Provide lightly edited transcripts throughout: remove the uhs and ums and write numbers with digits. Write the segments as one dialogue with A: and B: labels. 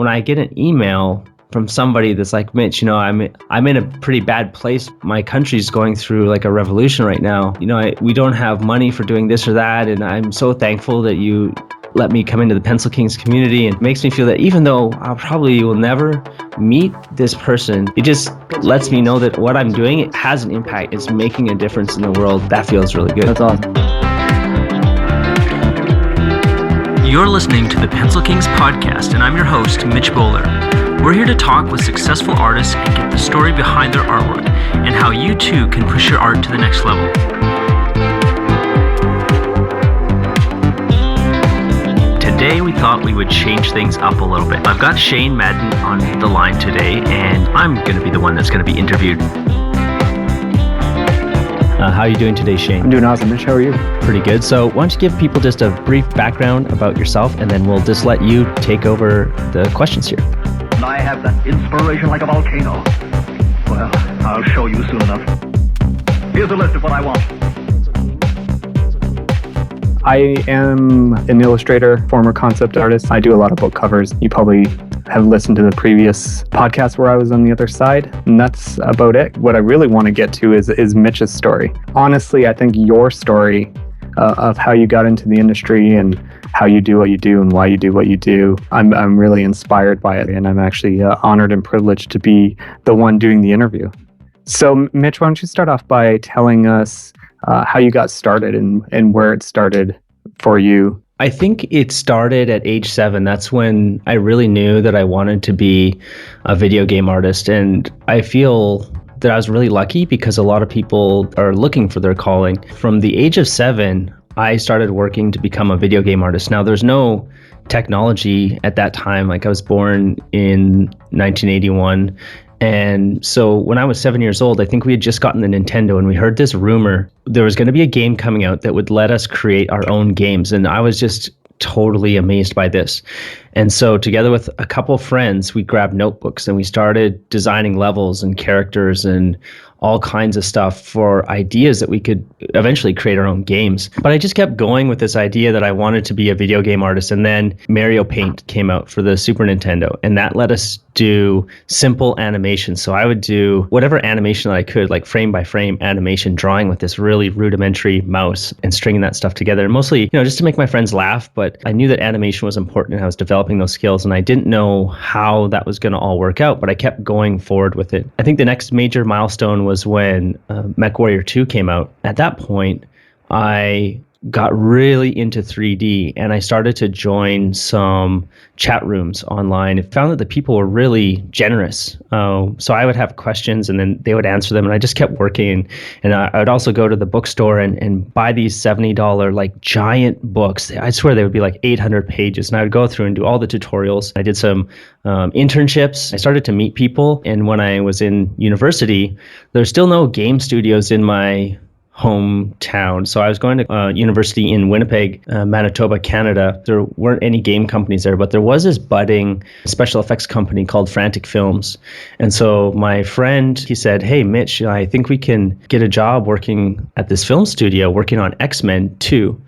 A: when I get an email from somebody that's like, Mitch, I'm in a pretty bad place. My country's going through like a revolution right now. We don't have money for doing this or that, and I'm so thankful that you let me come into the Pencil Kings community. And it makes me feel that even though I probably will never meet this person, it just lets me know that what I'm doing, it has an impact. It's making a difference in the world. That feels really good.
B: That's awesome.
C: You're listening to the Pencil Kings podcast, and I'm your host, Mitch Bowler. We're here to talk with successful artists and get the story behind their artwork and how you too can push your art to the next level. Today we thought we would change things up a little bit. I've got Shane Madden on the line today, and I'm going to be the one that's going to be interviewed.
A: How are you doing today, Shane?
B: I'm doing awesome, Mitch. How are you?
A: Pretty good. So why don't you give people just a brief background about yourself, and then we'll just let you take over the questions here.
D: I have that inspiration like a volcano. Well, I'll show you soon enough. Here's a list of what I want.
B: I am an illustrator, former concept artist. I do a lot of book covers. You probably have listened to the previous podcast where I was on the other side, and that's about it. What I really want to get to is Mitch's story. Honestly, I think your story of how you got into the industry and how you do what you do and why you do what you do, I'm really inspired by it, and I'm actually honored and privileged to be the one doing the interview. So Mitch, why don't you start off by telling us how you got started and where it started for you?
A: I think it started at age 7. That's when I really knew that I wanted to be a video game artist. And I feel that I was really lucky because a lot of people are looking for their calling. From the age of 7, I started working to become a video game artist. Now, there's no technology at that time. Like, I was born in 1981. And so when I was 7 years old, I think we had just gotten the Nintendo, and we heard this rumor there was going to be a game coming out that would let us create our own games. And I was just totally amazed by this. And so together with a couple of friends, we grabbed notebooks and we started designing levels and characters and all kinds of stuff for ideas that we could eventually create our own games. But I just kept going with this idea that I wanted to be a video game artist. And then Mario Paint came out for the Super Nintendo, and that let us do simple animation. So I would do whatever animation that I could, like frame by frame animation, drawing with this really rudimentary mouse and stringing that stuff together. And mostly, just to make my friends laugh. But I knew that animation was important, and I was developing those skills, and I didn't know how that was going to all work out, but I kept going forward with it. I think the next major milestone was when MechWarrior 2 came out. At that point, I got really into 3D, and I started to join some chat rooms online. I found that the people were really generous. So I would have questions, and then they would answer them, and I just kept working. And I would also go to the bookstore and buy these $70 like giant books. I swear they would be like 800 pages, and I would go through and do all the tutorials. I did some internships. I started to meet people, and when I was in university, there's still no game studios in my hometown. So I was going to university in Winnipeg, Manitoba, Canada. There weren't any game companies there, but there was this budding special effects company called Frantic Films. And so my friend, he said, "Hey, Mitch, I think we can get a job working at this film studio, working on X-Men 2.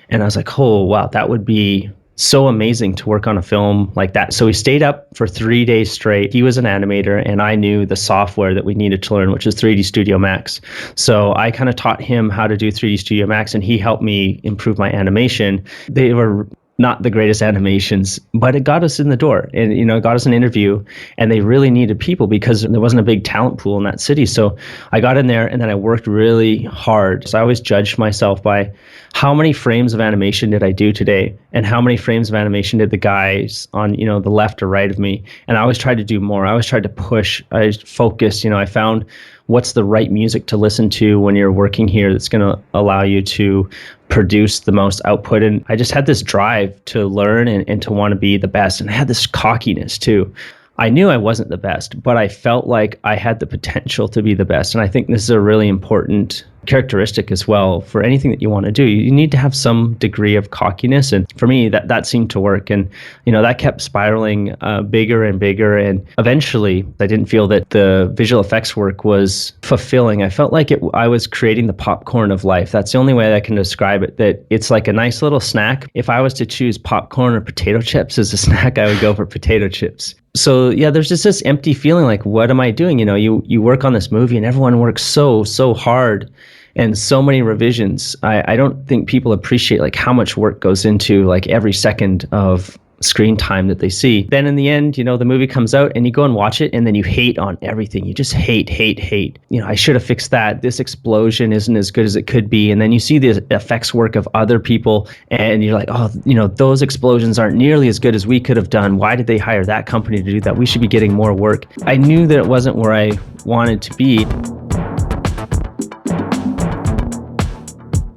A: And I was like, oh, wow, that would be so amazing to work on a film like that. So we stayed up for 3 days straight. He was an animator, and I knew the software that we needed to learn, which is 3D Studio Max. So I kind of taught him how to do 3D Studio Max, and he helped me improve my animation. They were not the greatest animations, but it got us in the door, and it got us an interview, and they really needed people because there wasn't a big talent pool in that city. So I got in there, and then I worked really hard. So I always judged myself by how many frames of animation did I do today, and how many frames of animation did the guys on the left or right of me. And I always tried to do more. I always tried to push. I focused. I found what's the right music to listen to when you're working here that's going to allow you to produce the most output. And I just had this drive to learn and to want to be the best. And I had this cockiness too. I knew I wasn't the best, but I felt like I had the potential to be the best. And I think this is a really important characteristic as well for anything that you want to do. You need to have some degree of cockiness, and for me that seemed to work. And that kept spiraling bigger and bigger, and eventually I didn't feel that the visual effects work was fulfilling. I felt like I was creating the popcorn of life. That's the only way I can describe it, that it's like a nice little snack. If I was to choose popcorn or potato chips as a snack, I would go for potato chips. So yeah, there's just this empty feeling like, what am I doing? You work on this movie and everyone works so hard and so many revisions. I don't think people appreciate like how much work goes into like every second of screen time that they see. Then in the end, the movie comes out and you go and watch it and then you hate on everything. You just hate. I should have fixed that. This explosion isn't as good as it could be. And then you see the effects work of other people and you're like, oh, those explosions aren't nearly as good as we could have done. Why did they hire that company to do that? We should be getting more work. I knew that it wasn't where I wanted to be.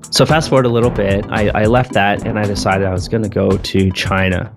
A: So fast forward a little bit, I left that and I decided I was going to go to China.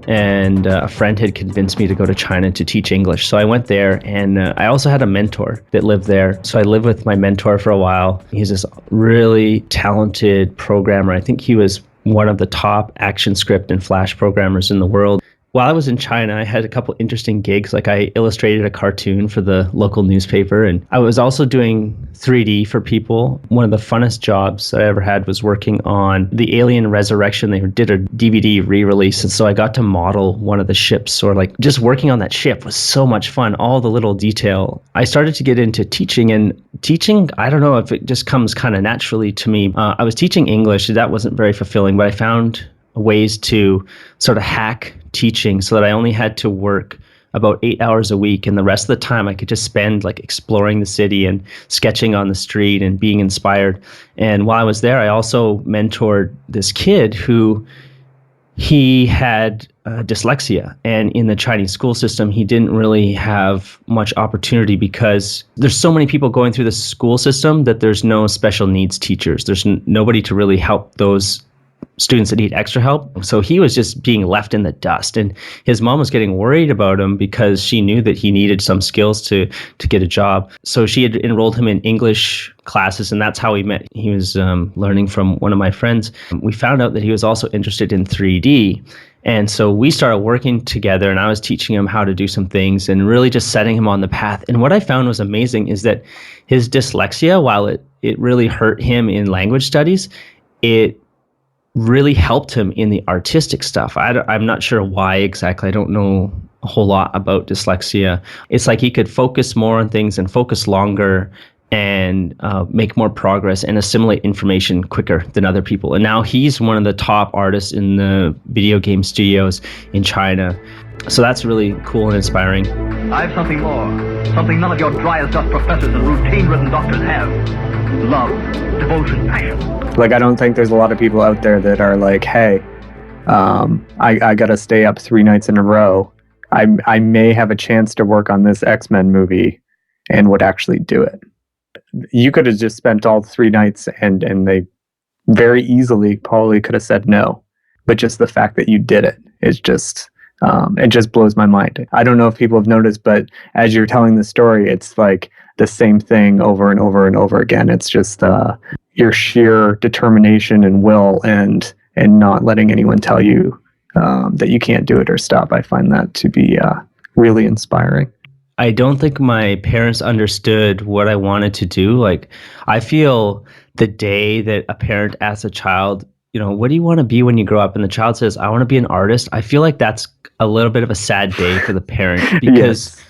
A: And a friend had convinced me to go to China to teach English. So I went there, and I also had a mentor that lived there. So I lived with my mentor for a while. He's this really talented programmer. I think he was one of the top ActionScript and Flash programmers in the world. While I was in China, I had a couple interesting gigs. Like I illustrated a cartoon for the local newspaper, and I was also doing 3D for people. One of the funnest jobs that I ever had was working on the Alien Resurrection. They did a DVD re-release, and so I got to model one of the ships, or like just working on that ship was so much fun, all the little detail. I started to get into teaching, and teaching, I don't know if it just comes kind of naturally to me. I was teaching English, that wasn't very fulfilling, but I found ways to sort of hack teaching so that I only had to work about 8 hours a week, and the rest of the time I could just spend like exploring the city and sketching on the street and being inspired. And while I was there, I also mentored this kid who he had dyslexia, and in the Chinese school system he didn't really have much opportunity because there's so many people going through the school system that there's no special needs teachers. There's nobody to really help those students that need extra help. So he was just being left in the dust, and his mom was getting worried about him because she knew that he needed some skills to get a job. So she had enrolled him in English classes, and that's how we met. He was learning from one of my friends. We found out that he was also interested in 3D. And so we started working together, and I was teaching him how to do some things and really just setting him on the path. And what I found was amazing is that his dyslexia, while it really hurt him in language studies, it really helped him in the artistic stuff. I'm not sure why exactly. I don't know a whole lot about dyslexia. It's like he could focus more on things and focus longer and make more progress and assimilate information quicker than other people. And now he's one of the top artists in the video game studios in China. So that's really cool and inspiring.
D: I have something more. Something none of your dry as dust professors and routine-ridden doctors have. Love, devotion, passion.
B: Like, I don't think there's a lot of people out there that are like, hey, I got to stay up 3 nights in a row. I may have a chance to work on this X-Men movie and would actually do it. You could have just spent all 3 nights and they very easily probably could have said no. But just the fact that you did it is just, it just blows my mind. I don't know if people have noticed, but as you're telling the story, it's like the same thing over and over and over again. It's just your sheer determination and will and not letting anyone tell you that you can't do it or stop. I find that to be really inspiring.
A: I don't think my parents understood what I wanted to do. Like, I feel the day that a parent asks a child, what do you want to be when you grow up? And the child says, I want to be an artist. I feel like that's a little bit of a sad day for the parent because
B: Yes.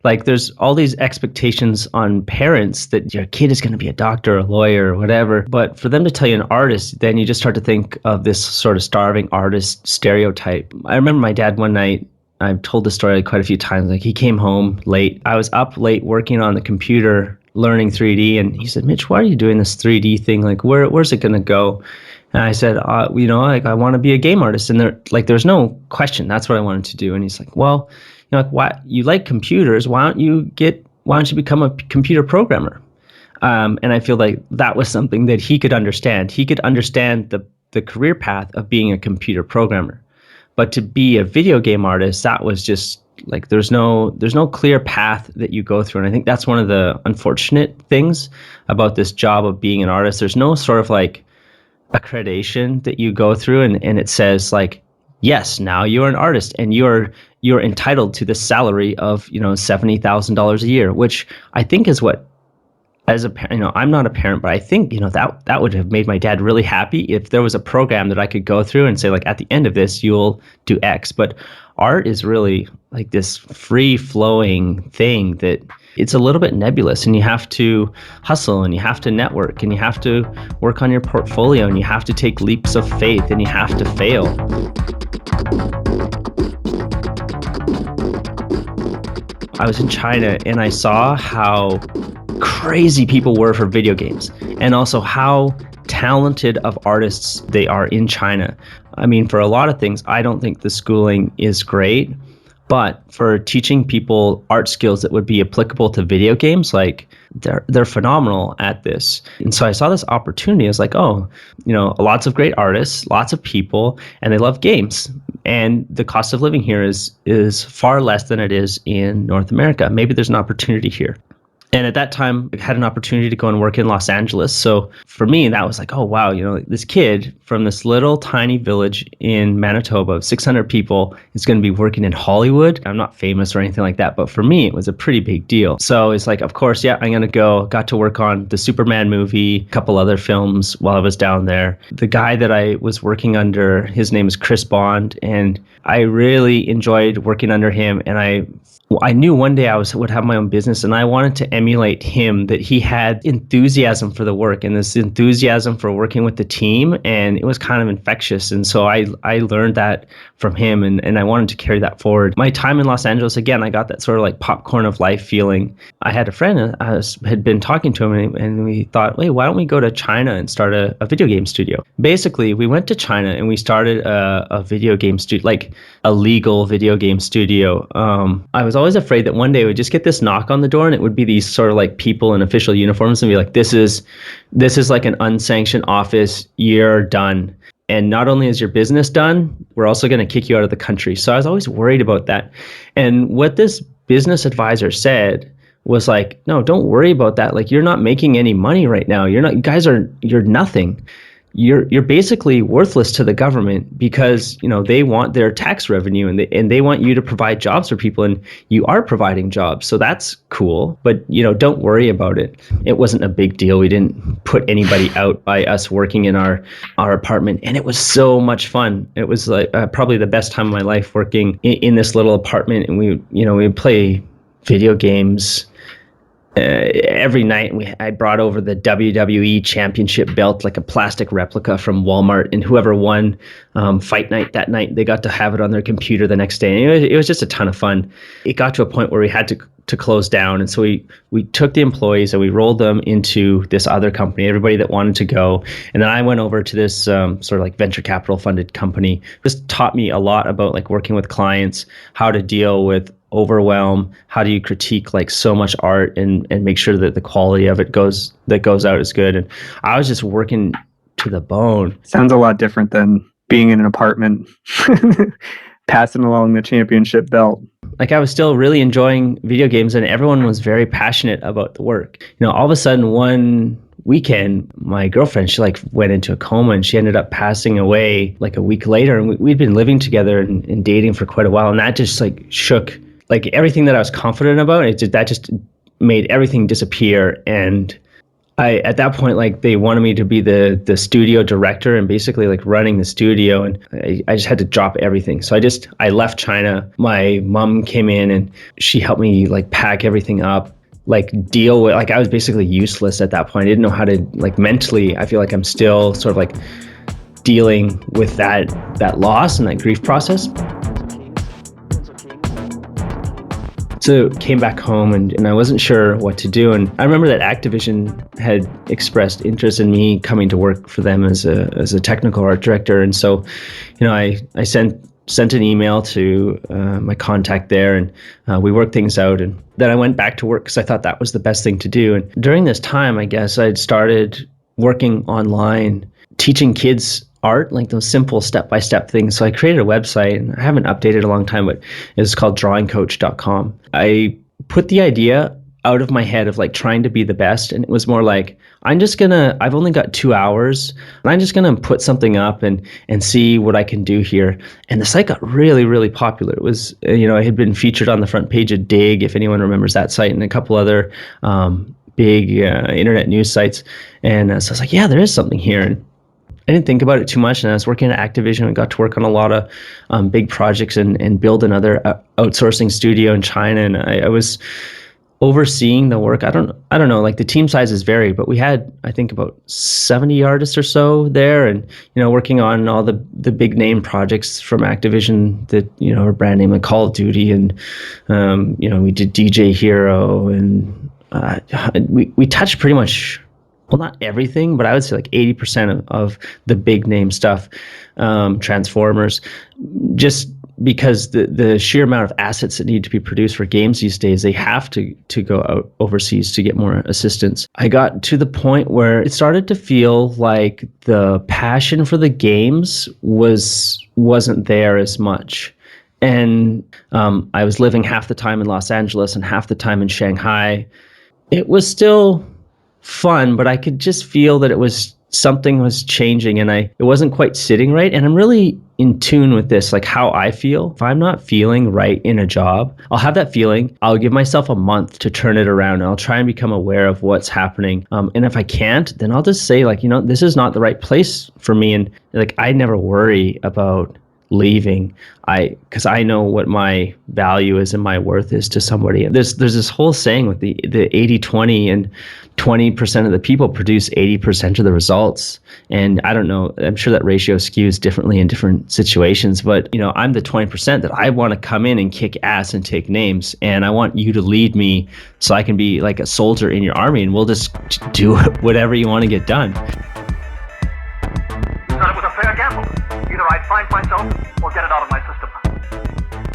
A: like there's all these expectations on parents that your kid is going to be a doctor, a lawyer, or whatever. But for them to tell you an artist, then you just start to think of this sort of starving artist stereotype. I remember my dad one night, I've told this story quite a few times, like he came home late. I was up late working on the computer, learning 3D. And he said, Mitch, why are you doing this 3D thing? Like, where's it going to go? And I said, like I want to be a game artist. And there's no question. That's what I wanted to do. And he's like, well, why you like computers? Why don't you become a computer programmer? And I feel like that was something that he could understand. He could understand the career path of being a computer programmer. But to be a video game artist, that was just Like there's no clear path that you go through. And I think that's one of the unfortunate things about this job of being an artist. There's no sort of like accreditation that you go through and it says like, yes, now you're an artist and you're entitled to the salary of, $70,000 a year, which I think is what, as a parent, I'm not a parent, but I think, that would have made my dad really happy if there was a program that I could go through and say like, at the end of this, you'll do X. But art is really like this free flowing thing that it's a little bit nebulous, and you have to hustle and you have to network and you have to work on your portfolio and you have to take leaps of faith and you have to fail. I was in China and I saw how crazy people were for video games and also how talented of artists they are in China. I mean, for a lot of things, I don't think the schooling is great, but for teaching people art skills that would be applicable to video games, like they're phenomenal at this. And so I saw this opportunity. I was like, oh, lots of great artists, lots of people, and they love games. And the cost of living here is far less than it is in North America. Maybe there's an opportunity here. And at that time, I had an opportunity to go and work in Los Angeles. So for me, that was like, oh, wow, this kid from this little tiny village in Manitoba of 600 people is going to be working in Hollywood. I'm not famous or anything like that, but for me, it was a pretty big deal. So it's like, of course, yeah, I'm going to go. Got to work on the Superman movie, a couple other films while I was down there. The guy that I was working under, his name is Chris Bond, and I really enjoyed working under him. And I knew one day I would have my own business, and I wanted to emulate him, that he had enthusiasm for the work and this enthusiasm for working with the team, and it was kind of infectious. And so I learned that from him, and I wanted to carry that forward. My time in Los Angeles, again, I got that sort of like popcorn of life feeling. I had a friend, had been talking to him, and we thought, wait, why don't we go to China and start a video game studio? Basically, we went to China and we started a video game studio, like a legal video game studio. I was always afraid that one day we'd just get this knock on the door and it would be these sort of like people in official uniforms and be like, this is like an unsanctioned office, you're done. And not only is your business done, we're also going to kick you out of the country. So I was always worried about that. And what this business advisor said was like, no, don't worry about that. Like, you're not making any money right now. You're nothing. You're basically worthless to the government because they want their tax revenue and they want you to provide jobs for people, and you are providing jobs, so that's cool. But don't worry about it. It wasn't a big deal. We didn't put anybody out by us working in our apartment, and it was so much fun. It was like probably the best time of my life working in this little apartment, and we would play video games. Every night I brought over the WWE championship belt, like a plastic replica from Walmart, and whoever won fight night that night, they got to have it on their computer the next day. And it was just a ton of fun. It got to a point where we had to close down, and so we took the employees and we rolled them into this other company, everybody that wanted to go. And then I went over to this sort of like venture capital funded company. This taught me a lot about like working with clients, how to deal with overwhelm, how do you critique like so much art and make sure that the quality of it goes out is good. And I was just working to the bone.
B: Sounds a lot different than being in an apartment passing along the championship belt.
A: Like, I was still really enjoying video games and everyone was very passionate about the work. All of a sudden one weekend, my girlfriend, she like went into a coma and she ended up passing away like a week later. And we'd been living together and dating for quite a while. And that just like shook like everything that I was confident about. That just made everything disappear. And at that point, like, they wanted me to be the studio director and basically like running the studio. And I just had to drop everything. So I left China. My mom came in and she helped me like pack everything up, like deal with, like, I was basically useless at that point. I didn't know how to, like, mentally, I feel like I'm still sort of like dealing with that loss and that grief process. So came back home and I wasn't sure what to do. And I remember that Activision had expressed interest in me coming to work for them as a technical art director. And so, I sent an email to my contact there and we worked things out. And then I went back to work because I thought that was the best thing to do. And during this time, I guess I'd started working online, teaching kids art, like those simple step-by-step things. So I created a website, and I haven't updated it a long time, but it's called drawingcoach.com. I put the idea out of my head of like trying to be the best, and it was more like, I've only got 2 hours, and I'm just gonna put something up and see what I can do here. And the site got really, really popular. It was, it had been featured on the front page of Dig, if anyone remembers that site, and a couple other big internet news sites. And so I was like, yeah, there is something here. And I didn't think about it too much, and I was working at Activision and got to work on a lot of big projects and build another outsourcing studio in China. And I was overseeing the work. I don't know, like the team sizes vary, but we had, I think, about 70 artists or so there, and working on all the big name projects from Activision that are brand name like Call of Duty, and we did DJ Hero, and we touched pretty much, well, not everything, but I would say like 80% of the big name stuff, Transformers, just because the sheer amount of assets that need to be produced for games these days, they have to go out overseas to get more assistance. I got to the point where it started to feel like the passion for the games wasn't there as much. And I was living half the time in Los Angeles and half the time in Shanghai. It was still fun, but I could just feel that something was changing, and it wasn't quite sitting right. And I'm really in tune with this, like how I feel. If I'm not feeling right in a job, I'll have that feeling. I'll give myself a month to turn it around, and I'll try and become aware of what's happening. And if I can't, then I'll just say like, this is not the right place for me. And like, I never worry about leaving, because I know what my value is and my worth is to somebody. And there's this whole saying with the 80-20, and 20% of the people produce 80% of the results. And I don't know, I'm sure that ratio skews differently in different situations, but I'm the 20% that I want to come in and kick ass and take names, and I want you to lead me so I can be like a soldier in your army, and we'll just do whatever you want to get done.
D: Thought it was a fair gamble. Either I'd find myself or get it out of my system.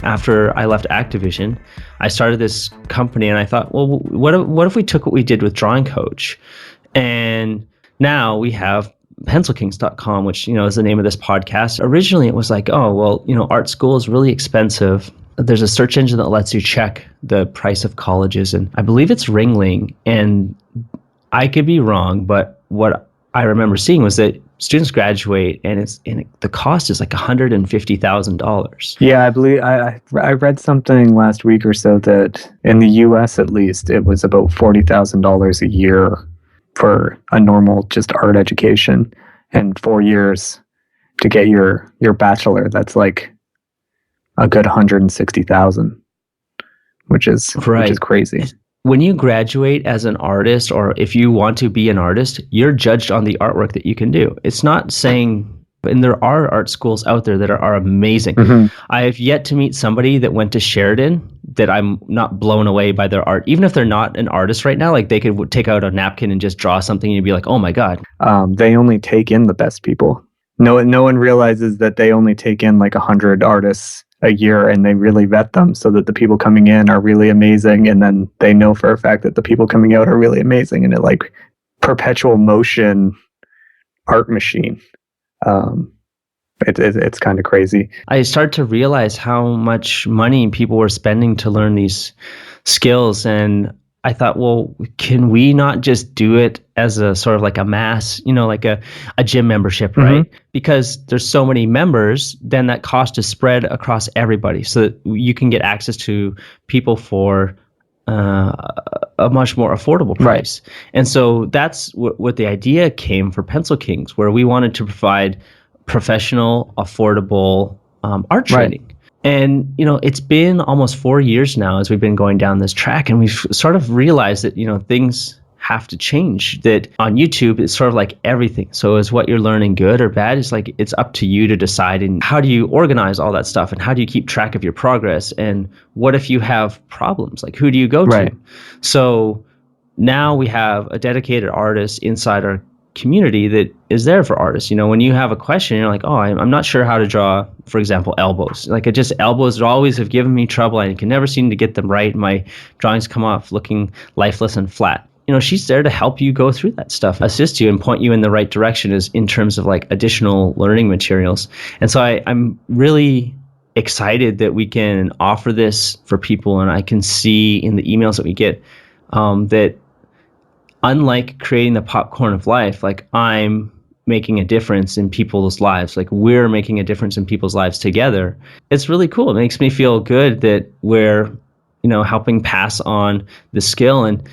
A: After I left Activision, I started this company, and I thought, well, what if we took what we did with Drawing Coach, and now we have pencilkings.com, which is the name of this podcast. Originally, it was like, oh, well, art school is really expensive. There's a search engine that lets you check the price of colleges, and I believe it's Ringling, and I could be wrong, but what I remember seeing was that students graduate, and the cost is like $150,000.
B: Yeah, I believe I read something last week or so that in the U.S. at least it was about $40,000 a year for a normal just art education, and 4 years to get your bachelor. That's like a good $160,000, which is crazy.
A: When you graduate as an artist, or if you want to be an artist, you're judged on the artwork that you can do. It's not saying, and there are art schools out there that are amazing. Mm-hmm. I have yet to meet somebody that went to Sheridan that I'm not blown away by their art. Even if they're not an artist right now, like they could take out a napkin and just draw something, and you'd be like, oh my God.
B: They only take in the best people. No one realizes that they only take in like 100 artists a year, and they really vet them so that the people coming in are really amazing, and then they know for a fact that the people coming out are really amazing, and it like perpetual motion art machine. It's kind of crazy.
A: I started to realize how much money people were spending to learn these skills, and I thought, well, can we not just do it as a sort of like a mass, like a gym membership, right? Mm-hmm. Because there's so many members, then that cost is spread across everybody, so that you can get access to people for a much more affordable price. Right. And so that's what the idea came for Pencil Kings, where we wanted to provide professional, affordable art training. Right. And, it's been almost 4 years now as we've been going down this track, and we've sort of realized that, things have to change. That on YouTube, it's sort of like everything. So is what you're learning good or bad? It's like, it's up to you to decide. And how do you organize all that stuff? And how do you keep track of your progress? And what if you have problems? Like, who do you go to? So now we have a dedicated artist inside our community that is there for artists. When you have a question, you're like, oh, I'm not sure how to draw, for example, elbows. Like, elbows always have given me trouble. I can never seem to get them right. My drawings come off looking lifeless and flat. she's there to help you go through that stuff, assist you and point you in the right direction is in terms of like additional learning materials. And so I'm really excited that we can offer this for people. And I can see in the emails that we get that unlike creating the popcorn of life, like I'm making a difference in people's lives, like we're making a difference in people's lives together. It's really cool. It makes me feel good that we're, helping pass on the skill, and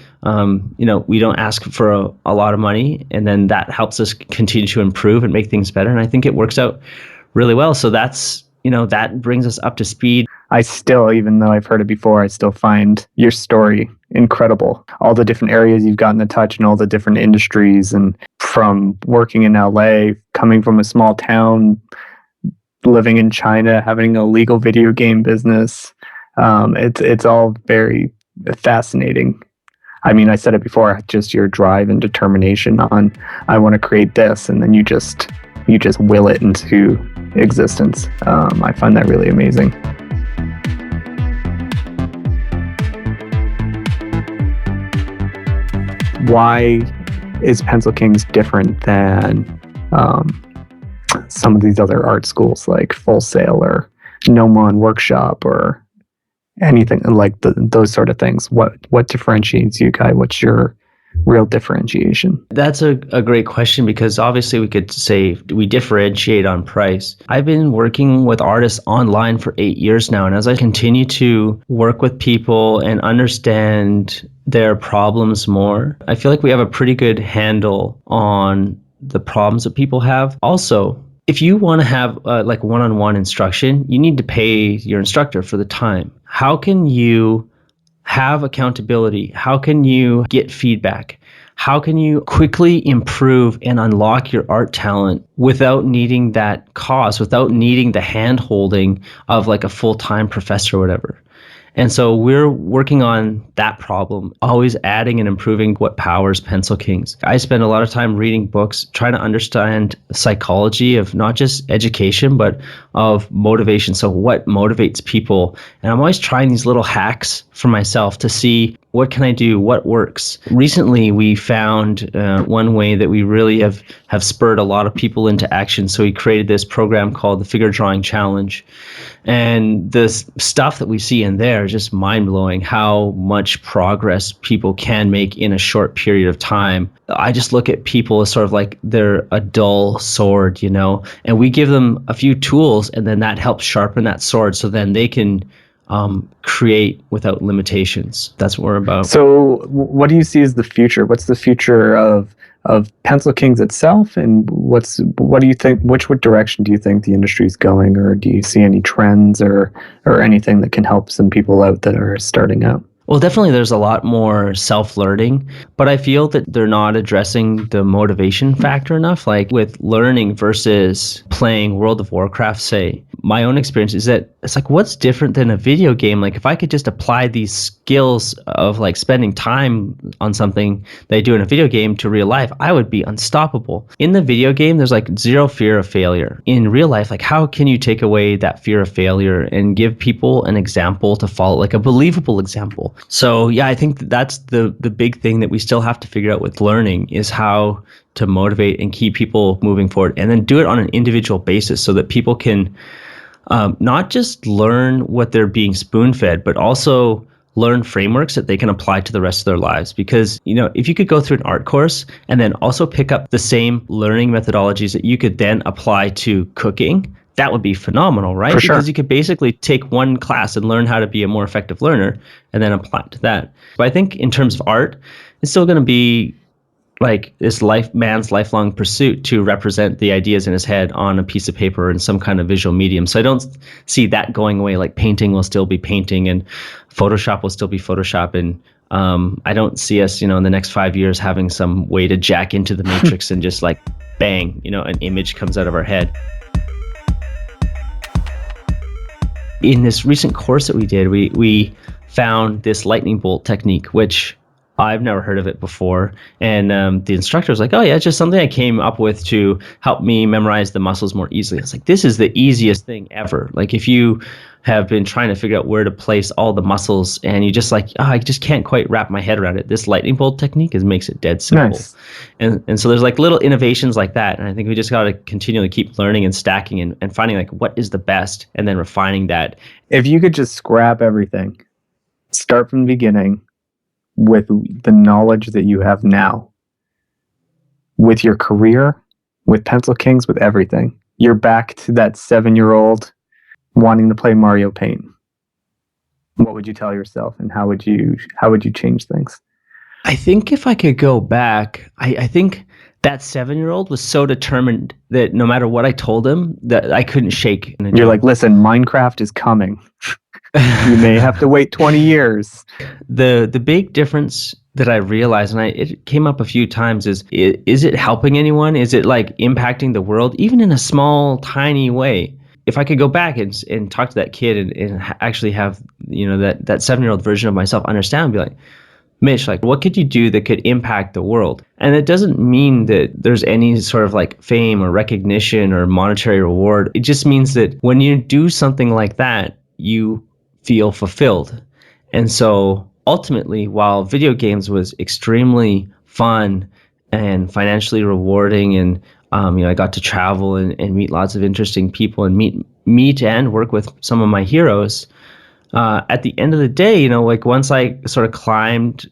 A: we don't ask for a lot of money, and then that helps us continue to improve and make things better. And I think it works out really well. So that's, that brings us up to speed.
B: I still, even though I've heard it before, I still find your story incredible. All the different areas you've gotten to touch and all the different industries, and from working in LA, coming from a small town, living in China, having a legal video game business. It's all very fascinating. I mean, I said it before, just your drive and determination on, I want to create this, and then you just will it into existence. I find that really amazing. Why is Pencil Kings different than some of these other art schools like Full Sail or Gnomon Workshop or anything like those sort of things? What differentiates you guys? What's your real differentiation?
A: That's a great question, because obviously we could say we differentiate on price. I've been working with artists online for 8 years now, and as I continue to work with people and understand their problems more, I feel like we have a pretty good handle on the problems that people have. Also, if you want to have like one-on-one instruction, you need to pay your instructor for the time. How can you have accountability? How can you get feedback? How can you quickly improve and unlock your art talent without needing that cost, without needing the hand-holding of like a full-time professor or whatever? And so we're working on that problem, always adding and improving what powers Pencil Kings. I spend a lot of time reading books, trying to understand psychology of not just education, but of motivation. So what motivates people? And I'm always trying these little hacks for myself to see what can I do, what works. Recently, we found one way that we really have spurred a lot of people into action. So we created this program called the Figure Drawing Challenge. And the stuff that we see in there is just mind-blowing, how much progress people can make in a short period of time. I just look at people as sort of like they're a dull sword, and we give them a few tools, and then that helps sharpen that sword so then they can create without limitations. That's what we're about.
B: So what do you see as the future? What's the future of Pencil Kings itself, and what do you think, what direction do you think the industry is going, or do you see any trends or anything that can help some people out that are starting out?
A: Well, definitely there's a lot more self-learning, but I feel that they're not addressing the motivation factor enough. Like with learning versus playing World of Warcraft, say, my own experience is that it's like, what's different than a video game? Like if I could just apply these skills of like spending time on something they do in a video game to real life, I would be unstoppable. In the video game, there's like zero fear of failure. In real life, like how can you take away that fear of failure and give people an example to follow, like a believable example? So yeah, I think that's the big thing that we still have to figure out with learning is how to motivate and keep people moving forward, and then do it on an individual basis so that people can not just learn what they're being spoon-fed, but also learn frameworks that they can apply to the rest of their lives. Because, if you could go through an art course and then also pick up the same learning methodologies that you could then apply to cooking, that would be phenomenal, right?
B: For sure.
A: Because you could basically take one class and learn how to be a more effective learner and then apply it to that. But I think in terms of art, it's still going to be like this man's lifelong pursuit to represent the ideas in his head on a piece of paper or in some kind of visual medium. So I don't see that going away. Like painting will still be painting and Photoshop will still be Photoshop. And I don't see us, in the next 5 years having some way to jack into the matrix and just like bang, an image comes out of our head. In this recent course that we did, we found this lightning bolt technique, which I've never heard of it before. And the instructor was like, oh, yeah, it's just something I came up with to help me memorize the muscles more easily. It's like, this is the easiest thing ever. Like, if you have been trying to figure out where to place all the muscles and you just like, oh, I just can't quite wrap my head around it, this lightning bolt technique makes it dead simple.
B: Nice.
A: And so there's like little innovations like that. And I think we just got to continually keep learning and stacking and finding like what is the best and then refining that.
B: If you could just scrap everything, start from the beginning, with the knowledge that you have now, with your career, with Pencil Kings, with everything, you're back to that 7-year-old wanting to play Mario Paint. What would you tell yourself, and how would you change things?
A: I think if I could go back, I think that 7-year-old was so determined that no matter what I told him, that I couldn't shake.
B: You're like, listen, Minecraft is coming. You may have to wait 20 years.
A: The big difference that I realized, and it came up a few times, is it helping anyone? Is it like impacting the world, even in a small, tiny way? If I could go back and talk to that kid and actually have, you know, that 7-year-old version of myself understand and be like, Mitch, like, what could you do that could impact the world? And it doesn't mean that there's any sort of like fame or recognition or monetary reward. It just means that when you do something like that, you feel fulfilled. And so ultimately, while video games was extremely fun and financially rewarding, and I got to travel and meet lots of interesting people and meet and work with some of my heroes. At the end of the day, like once I sort of climbed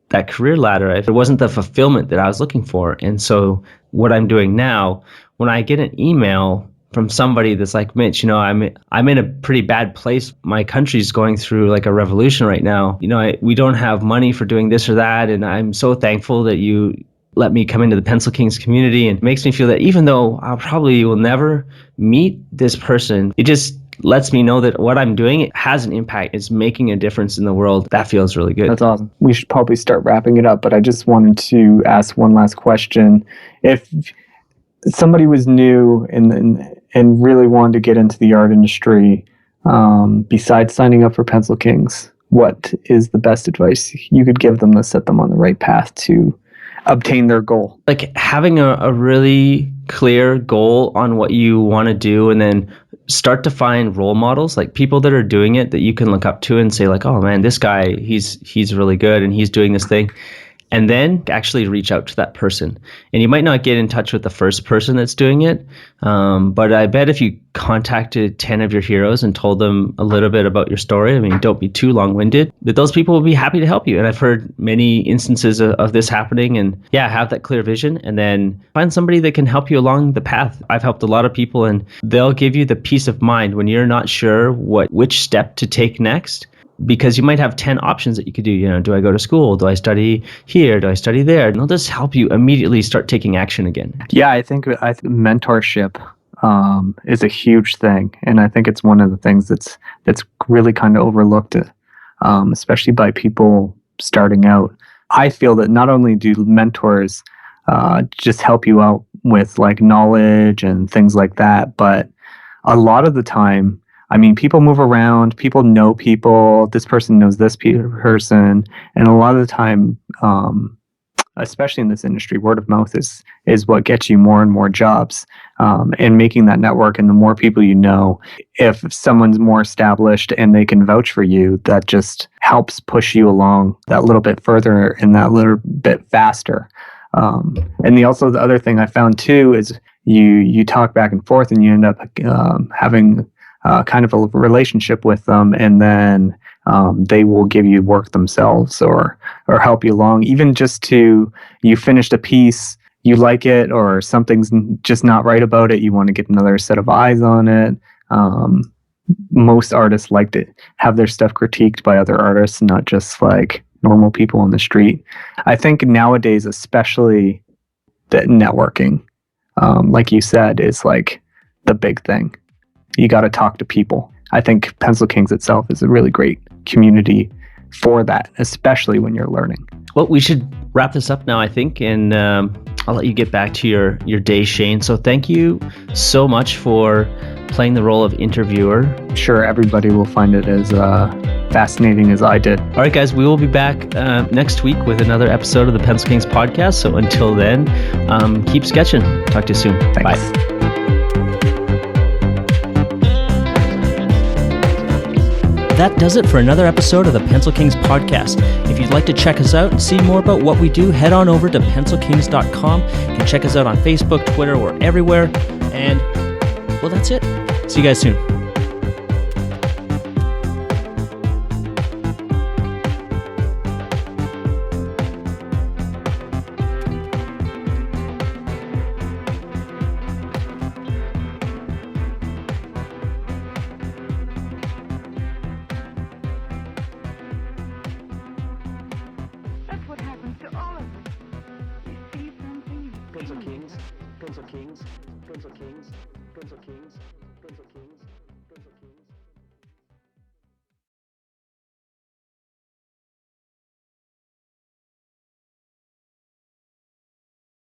A: that career ladder, it wasn't the fulfillment that I was looking for. And so what I'm doing now, when I get an email from somebody that's like, Mitch, I'm in a pretty bad place. My country's going through like a revolution right now. We don't have money for doing this or that, and I'm so thankful that you let me come into the Pencil Kings community. And it makes me feel that even though I probably will never meet this person, it just lets me know that what I'm doing, it has an impact. It's making a difference in the world. That feels really good.
B: That's awesome. We should probably start wrapping it up, but I just wanted to ask one last question. If somebody was new and really wanted to get into the art industry, besides signing up for Pencil Kings, what is the best advice you could give them to set them on the right path to obtain their goal? Like
A: having a really clear goal on what you want to do, and then start to find role models, like people that are doing it that you can look up to and say like, oh man, this guy, he's really good and he's doing this thing. And then actually reach out to that person. And you might not get in touch with the first person that's doing it, but I bet if you contacted 10 of your heroes and told them a little bit about your story, I mean, don't be too long-winded, that those people will be happy to help you. And I've heard many instances of this happening. And yeah, have that clear vision and then find somebody that can help you along the path. I've helped a lot of people, and they'll give you the peace of mind when you're not sure which step to take next. Because you might have 10 options that you could do. Do I go to school? Do I study here? Do I study there? And they'll just help you immediately start taking action again. Yeah, I think mentorship is a huge thing. And I think it's one of the things that's really kind of overlooked, especially by people starting out. I feel that not only do mentors just help you out with like knowledge and things like that, but a lot of the time, I mean, people move around, people know people, this person knows this person, and a lot of the time, especially in this industry, word of mouth is what gets you more and more jobs, and making that network. And the more people you know, if someone's more established and they can vouch for you, that just helps push you along that little bit further and that little bit faster. And the other thing I found too is you talk back and forth and you end up having kind of a relationship with them, and then they will give you work themselves or help you along, even just to, you finished a piece, you like it, or something's just not right about it, you want to get another set of eyes on it. Most artists like to have their stuff critiqued by other artists, not just like normal people on the street. I think nowadays, especially, that networking, like you said, is like the big thing. You got to talk to people. I think Pencil Kings itself is a really great community for that, especially when you're learning. Well, we should wrap this up now, I think, and I'll let you get back to your day, Shane. So thank you so much for playing the role of interviewer. Sure, everybody will find it as
B: fascinating as I did.
A: All right, guys, we will be back next week with another episode of the Pencil Kings podcast. So until then, keep sketching. Talk to you soon.
B: Thanks.
A: Bye.
C: That does it for another episode of the Pencil Kings podcast. If you'd like to check us out and see more about what we do, head on over to pencilkings.com. You can check us out on Facebook, Twitter, we're everywhere. And, well, that's it. See you guys soon.
E: That's what happens to all of us. You see something,
F: Pencil Kings, Pencil Kings, Pencil Kings, Pencil Kings, Pencil Kings.